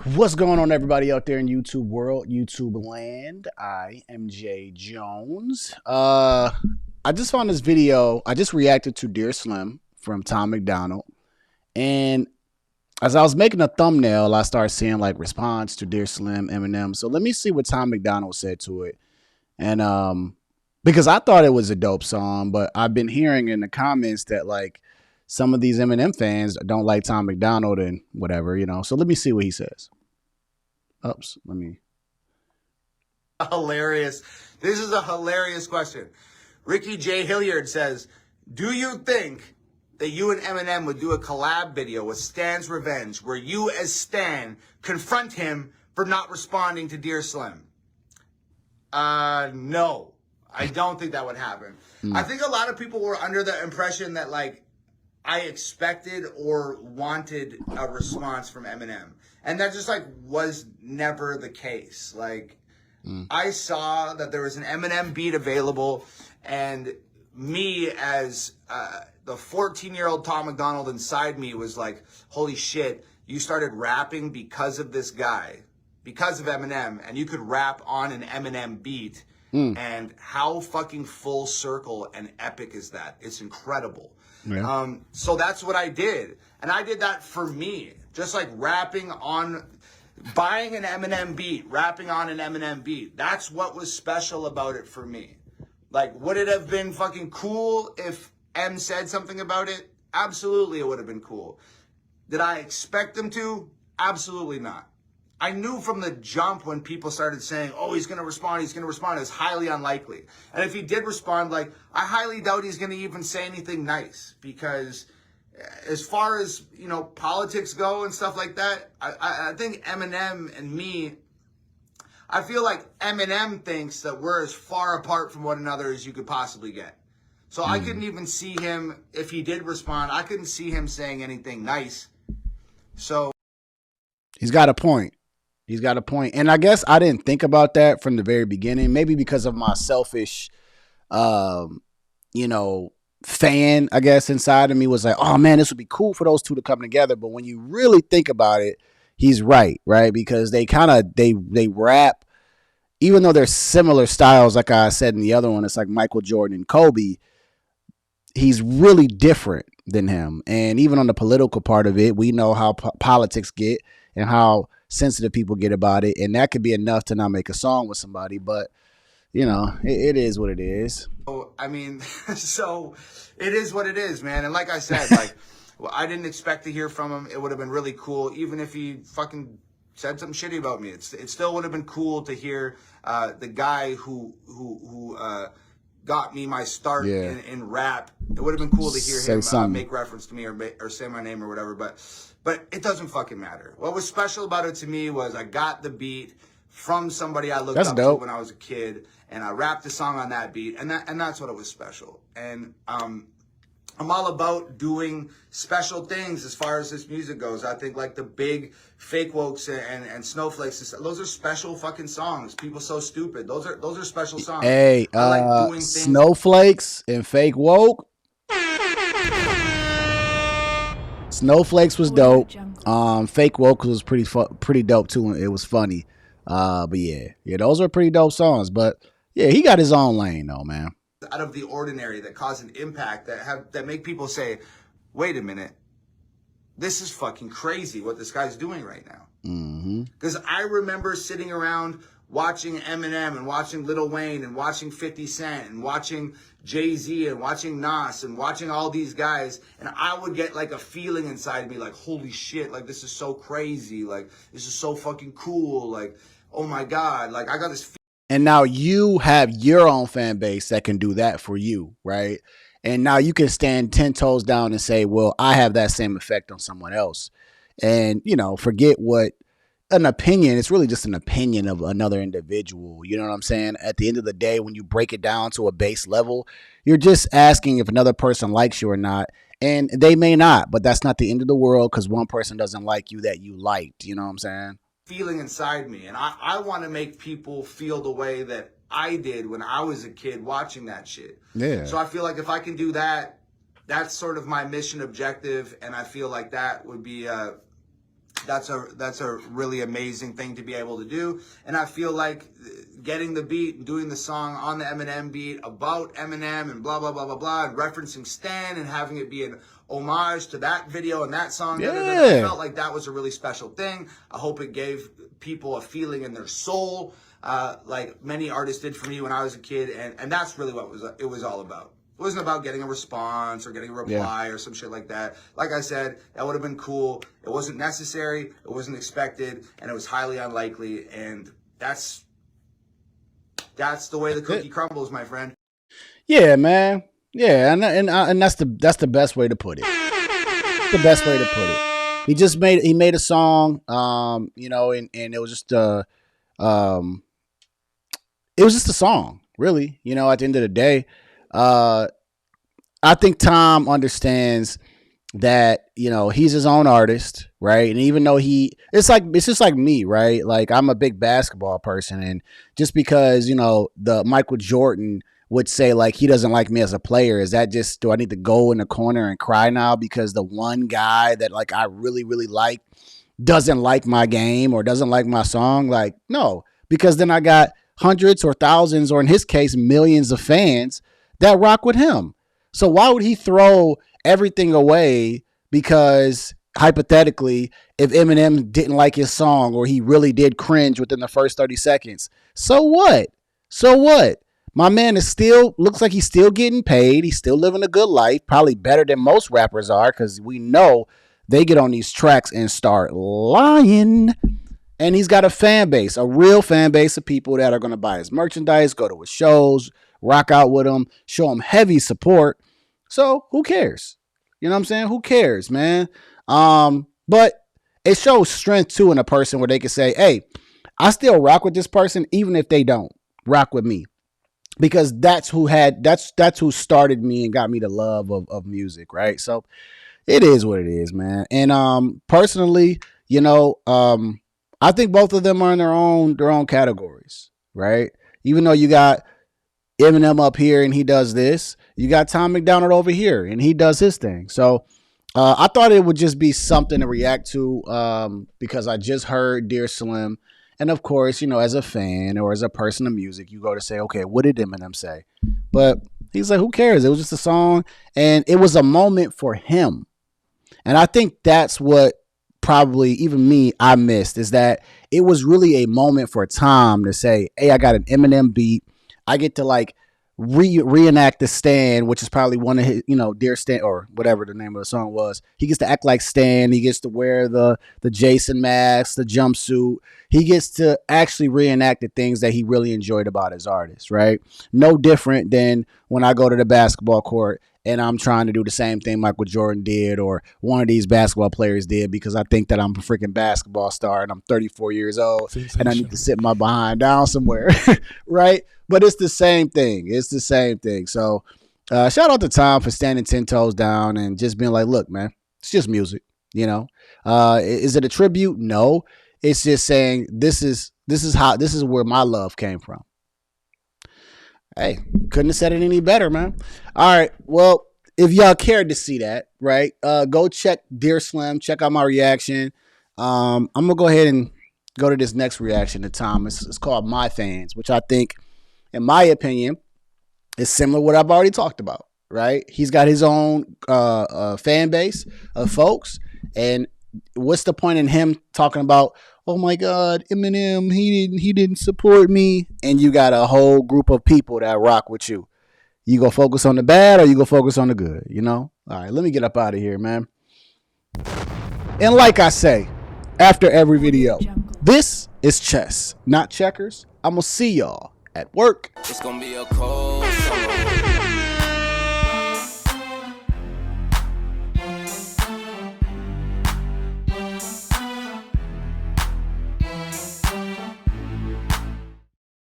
What's going on, everybody out there in YouTube world, YouTube land? I am Jay Jones. I just found this video. I just reacted to Dear Slim from Tom Macdonald, and as I was making a thumbnail, I started seeing like response to Dear Slim, Eminem. So let me see what Tom Macdonald said to it, and because I thought it was a dope song, but I've been hearing in the comments that like some of these Eminem fans don't like Tom Macdonald and whatever, you know. So let me see what he says. Oops, let me. Hilarious. This is a hilarious question. Ricky J. Hilliard says, do you think that you and Eminem would do a collab video with Stan's Revenge where you as Stan confront him for not responding to Dear Slim? No. I don't think that would happen. I think a lot of people were under the impression that like I expected or wanted a response from Eminem. And that just like was never the case. Like I saw that there was an Eminem beat available, and me as the 14-year-old Tom Macdonald inside me was like, holy shit, you started rapping because of this guy, because of Eminem, and you could rap on an Eminem beat. And how fucking full circle and epic is that? It's incredible. Yeah. So that's what I did. And I did that for me. Just like rapping on, buying an Eminem beat, rapping on an Eminem beat. That's what was special about it for me. Like, would it have been fucking cool if M said something about it? Absolutely, it would have been cool. Did I expect them to? Absolutely not. I knew from the jump when people started saying, oh, he's going to respond, it was highly unlikely. And if he did respond, like, I highly doubt he's going to even say anything nice, because as far as, you know, politics go and stuff like that, I think Eminem and me, I feel like Eminem thinks that we're as far apart from one another as you could possibly get. So I couldn't even see him, if he did respond, I couldn't see him saying anything nice. So He's got a point. He's got a point. And I guess I didn't think about that from the very beginning, maybe because of my selfish, you know, fan, I guess, inside of me was like, oh man, this would be cool for those two to come together. But when you really think about it, he's right? Because they kind of, they rap, even though they're similar styles, like I said in the other one, it's like Michael Jordan and Kobe. He's really different than him. And even on the political part of it, we know how politics get and how sensitive people get about it. And that could be enough to not make a song with somebody. But, you know, it is what it is. I mean, so it is what it is, man. And like I said, like, well, I didn't expect to hear from him. It would have been really cool, even if he fucking said something shitty about me. It still would have been cool to hear the guy who got me my start in rap. It would have been cool to hear him make reference to me or say my name or whatever. But it doesn't fucking matter. What was special about it to me was I got the beat from somebody I looked up to when I was a kid, and I rapped a song on that beat, and that's what it was special. And I'm all about doing special things as far as this music goes. I think like the big Fake Wokes and Snowflakes, those are special fucking songs. People So Stupid. Those are special songs. Hey, I like doing things. Snowflakes and Fake Woke. Snowflakes was dope. Fake Woke was pretty dope too. It was funny. But yeah, those are pretty dope songs. But yeah, he got his own lane though, man. Out of the ordinary, that cause an impact, that make people say, wait a minute, this is fucking crazy what this guy's doing right now. Because I remember sitting around watching Eminem and watching Lil Wayne and watching 50 Cent and watching Jay-Z and watching Nas and watching all these guys, and I would get like a feeling inside me like, holy shit, like this is so crazy, like this is so fucking cool, like oh my god, like I got this. And now you have your own fan base that can do that for you, right? And now you can stand 10 toes down and say, well, I have that same effect on someone else. And, you know, forget what an opinion, it's really just an opinion of another individual. You know what I'm saying? At the end of the day, when you break it down to a base level, you're just asking if another person likes you or not. And they may not, but that's not the end of the world because one person doesn't like you that you liked. You know what I'm saying? Feeling inside me, and I want to make people feel the way that I did when I was a kid watching that shit. Yeah. So I feel like if I can do that, that's sort of my mission objective, and I feel like that would be that's a really amazing thing to be able to do. And I feel like getting the beat, doing the song on the Eminem beat about Eminem and blah blah blah blah blah, and referencing Stan and having it be an homage to that video and that song. Yeah. I felt like that was a really special thing. I hope it gave people a feeling in their soul, like many artists did for me when I was a kid, and that's really what it was all about. It wasn't about getting a response or getting a reply or some shit like that. Like I said, that would have been cool. It wasn't necessary, it wasn't expected, and it was highly unlikely. And that's the way the cookie crumbles, my friend. Yeah, man. Yeah, and that's the best way to put it. The best way to put it. He made a song, you know, and it was just it was just a song, really. You know, at the end of the day. I think Tom understands that, you know, he's his own artist, right? And even though it's just like me, right? Like, I'm a big basketball person, and just because, you know, the Michael Jordan would say like he doesn't like me as a player, is that just, do I need to go in the corner and cry now because the one guy that like I really really like doesn't like my game or doesn't like my song? Like, no, because then I got hundreds or thousands, or in his case millions of fans that rock with him. So why would he throw everything away because, hypothetically, if Eminem didn't like his song or he really did cringe within the first 30 seconds? So what? So what? My man looks like he's still getting paid. He's still living a good life, probably better than most rappers are, because we know they get on these tracks and start lying. And he's got a fan base, a real fan base of people that are going to buy his merchandise, go to his shows, rock out with him, show him heavy support. So who cares? You know what I'm saying? Who cares, man? But it shows strength too in a person where they can say, hey, I still rock with this person even if they don't rock with me. Because that's who started me and got me the love of music, right? So it is what it is, man. And personally, you know, I think both of them are in their own categories, right? Even though you got Eminem up here and he does this, you got Tom Macdonald over here and he does his thing. So I thought it would just be something to react to, because I just heard Dear Slim. And of course, you know, as a fan or as a person of music, you go to say, okay, what did Eminem say? But he's like, who cares? It was just a song, and it was a moment for him. And I think that's what probably even me, I missed, is that it was really a moment for Tom to say, hey, I got an Eminem beat. I get to like reenact the Stan, which is probably one of his, you know, Dear Stan, or whatever the name of the song was. He gets to act like Stan. He gets to wear the Jason mask, the jumpsuit. He gets to actually reenact the things that he really enjoyed about his artist, right? No different than when I go to the basketball court and I'm trying to do the same thing Michael Jordan did or one of these basketball players did, because I think that I'm a freaking basketball star and I'm 34 years old and I need to sit my behind down somewhere, right? But it's the same thing. It's the same thing. So shout out to Tom for standing 10 toes down and just being like, look, man, it's just music, you know? Is it a tribute? No. It's just saying this is where my love came from. Hey, couldn't have said it any better, man. All right. Well, if y'all cared to see that, right, go check Dear Slim. Check out my reaction. I'm going to go ahead and go to this next reaction to Tom. It's called My Fans, which I think, in my opinion, is similar to what I've already talked about, right? He's got his own fan base of folks. And what's the point in him talking about, oh my God, Eminem, he didn't support me, and you got a whole group of people that rock with you? You go focus on the bad or you go focus on the good, you know? All right, let me get up out of here, man. And like I say, after every video, this is chess, not checkers. I'm going to see y'all at work. It's going to be a cold summer.